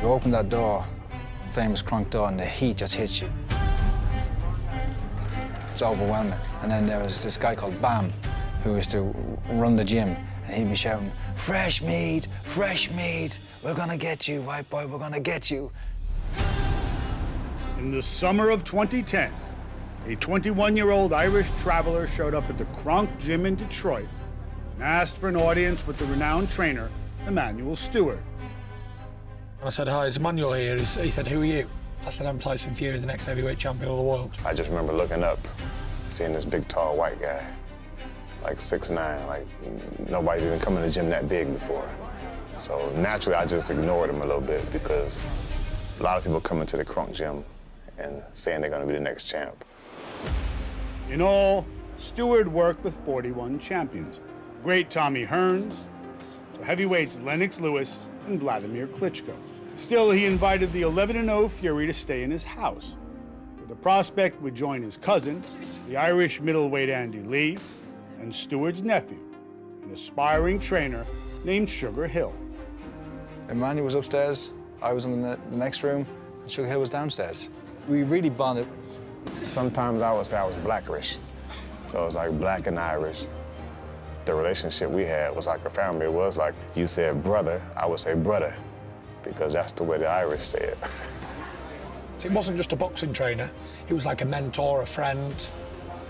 You open that door, famous Kronk door, and the heat just hits you. It's overwhelming. And then there was this guy called Bam, who used to run the gym, and he'd be shouting, fresh meat, we're gonna get you, white boy, we're gonna get you. In the summer of 2010, a 21-year-old Irish traveler showed up at the Kronk gym in Detroit and asked for an audience with the renowned trainer, Emanuel Stewart. I said, hi, it's Emanuel here. He said, who are you? I said, I'm Tyson Fury, the next heavyweight champion of the world. I just remember looking up, seeing this big, tall, white guy, like 6'9", like nobody's even come in the gym that big before. So naturally, I just ignored him a little bit because a lot of people come into the Kronk gym and saying they're gonna be the next champ. In all, Stewart worked with 41 champions. Great Tommy Hearns, to heavyweights Lennox Lewis and Vladimir Klitschko. Still, he invited the 11-0 Fury to stay in his house, where the prospect would join his cousin, the Irish middleweight Andy Lee, and Stewart's nephew, an aspiring trainer named Sugar Hill. Emmanuel was upstairs, I was in the next room, and Sugar Hill was downstairs. We really bonded. Sometimes I would say I was blackerish, so it was like black and Irish. The relationship we had was like a family. It was like you said brother, I would say brother, because that's the way the Irish say it. It wasn't just a boxing trainer. He was like a mentor, a friend.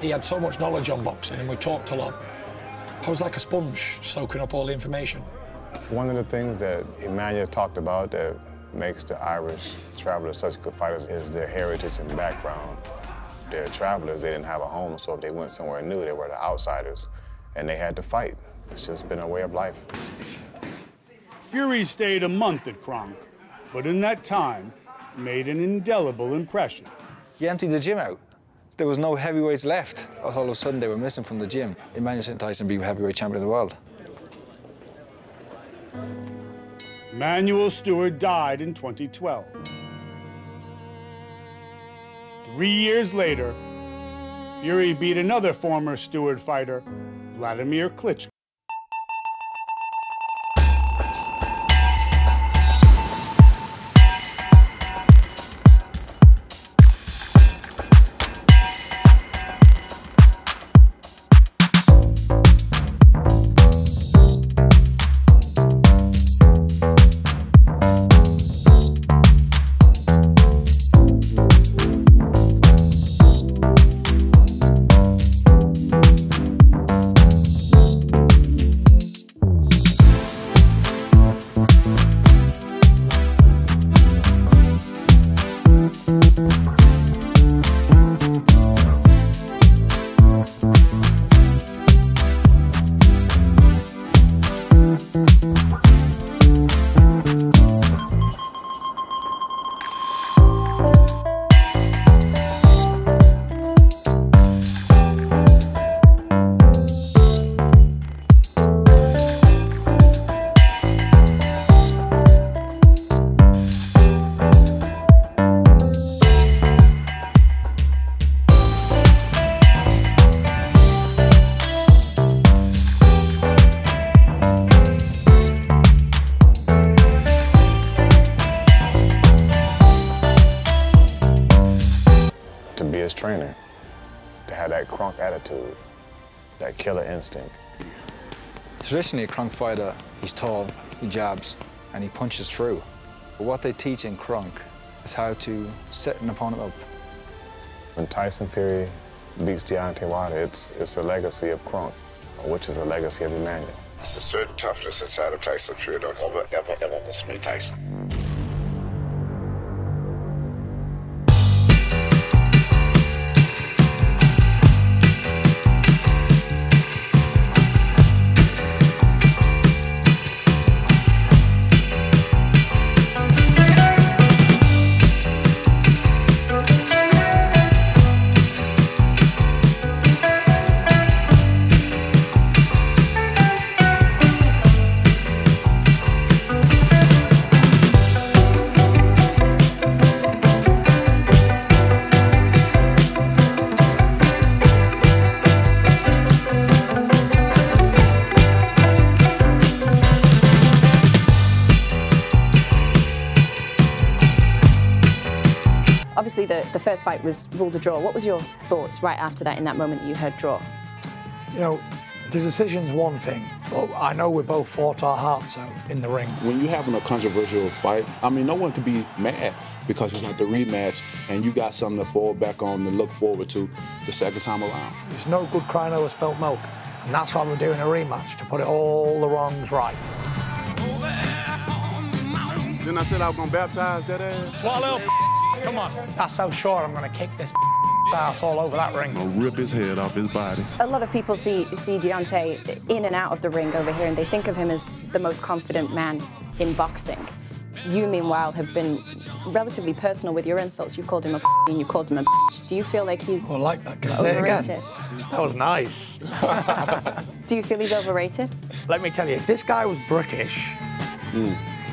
He had so much knowledge on boxing, and we talked a lot. I was like a sponge, soaking up all the information. One of the things that Emmanuel talked about that makes the Irish travelers such good fighters is their heritage and background. They're travelers, they didn't have a home, so if they went somewhere new, they were the outsiders, and they had to fight. It's just been a way of life. Fury stayed a month at Kronk, but in that time, made an indelible impression. He emptied the gym out. There was no heavyweights left. All of a sudden, they were missing from the gym. Emmanuel St. Tyson being heavyweight champion of the world. Emanuel Stewart died in 2012. 3 years later, Fury beat another former Stewart fighter, Vladimir Klitschko. His trainer, to have that Kronk attitude, that killer instinct. Traditionally, a Kronk fighter, he's tall, he jabs, and he punches through. But what they teach in Kronk is how to set an opponent up. When Tyson Fury beats Deontay Wilder, it's a legacy of Kronk, which is a legacy of Emmanuel. There's a certain toughness inside of Tyson Fury. Don't ever underestimate Tyson. Obviously, the first fight was ruled a draw. What was your thoughts right after that, in that moment that you heard draw? You know, the decision's one thing, but I know we both fought our hearts out in the ring. When you're having a controversial fight, I mean, no one can be mad because it's like the rematch and you got something to fall back on and look forward to the second time around. It's no good crying over spilt milk, and that's why we're doing a rematch, to put it all the wrongs right. Then I said I was gonna baptize that ass. Swallow, come on. That's so sure I'm gonna kick this ass all over that ring. I'm gonna rip his head off his body. A lot of people see Deontay in and out of the ring over here, and they think of him as the most confident man in boxing. You, meanwhile, have been relatively personal with your insults. You've called him a and you've called him a bitch. Do you feel like he's I like that. Can I say it overrated? again? That was nice. Do you feel he's overrated? Let me tell you, if this guy was British,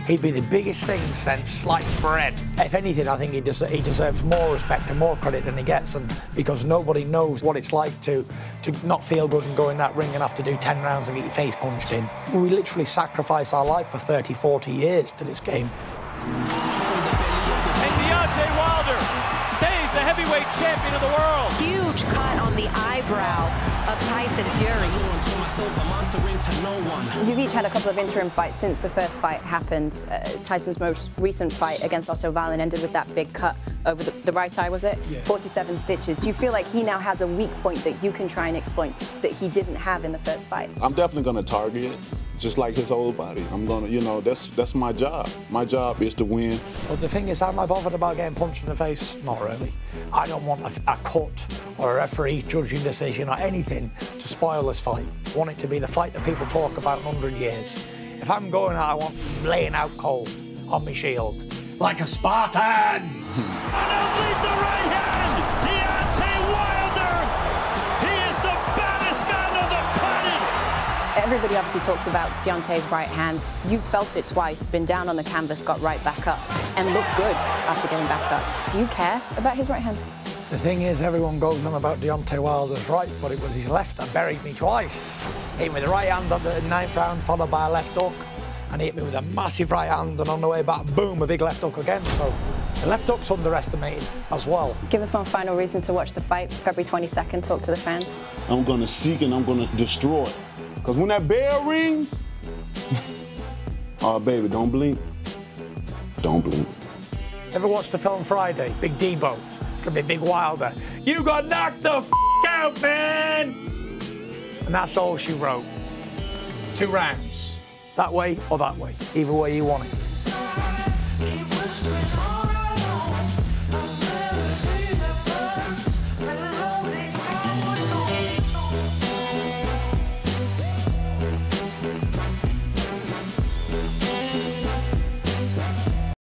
he'd be the biggest thing since sliced bread. If anything, I think he deserves more respect and more credit than he gets, and because nobody knows what it's like to not feel good and go in that ring and have to do 10 rounds and get your face punched in. We literally sacrifice our life for 30, 40 years to this game. And Deontay Wilder stays the heavyweight champion of the world. Huge cut on the eyebrow of Tyson Fury. You've each had a couple of interim fights since the first fight happened. Tyson's most recent fight against Otto Wallin ended with that big cut over the right eye, was it? Yeah. 47 stitches. Do you feel like he now has a weak point that you can try and exploit that he didn't have in the first fight? I'm definitely gonna target it, just like his whole body. I'm gonna, you know, that's my job. My job is to win. But the thing is, am I bothered about getting punched in the face? Not really. I don't want a cut or a referee judging decision or anything to spoil this fight. I want it to be the fight that people talk about in 100 years. If I'm going out, I want laying out cold on my shield, like a Spartan. Underneath the right hand, Deontay Wilder. He is the baddest man on the planet. Everybody obviously talks about Deontay's right hand. You felt it twice, been down on the canvas, got right back up, and looked good after getting back up. Do you care about his right hand? The thing is, everyone goes on about Deontay Wilder's right, but it was his left that buried me twice. Hit me with the right hand on the 9th round, followed by a left hook, and he hit me with a massive right hand, and on the way back, boom, a big left hook again. So the left hook's underestimated as well. Give us one final reason to watch the fight, February 22nd. Talk to the fans. I'm gonna seek and I'm gonna destroy it. Because when that bell rings, oh, baby, don't blink. Don't blink. Ever watched the film Friday? Big Debo. It's gonna be Big Wilder. You got knocked the out, man! And that's all she wrote. 2 rounds. That way or that way. Either way you want it.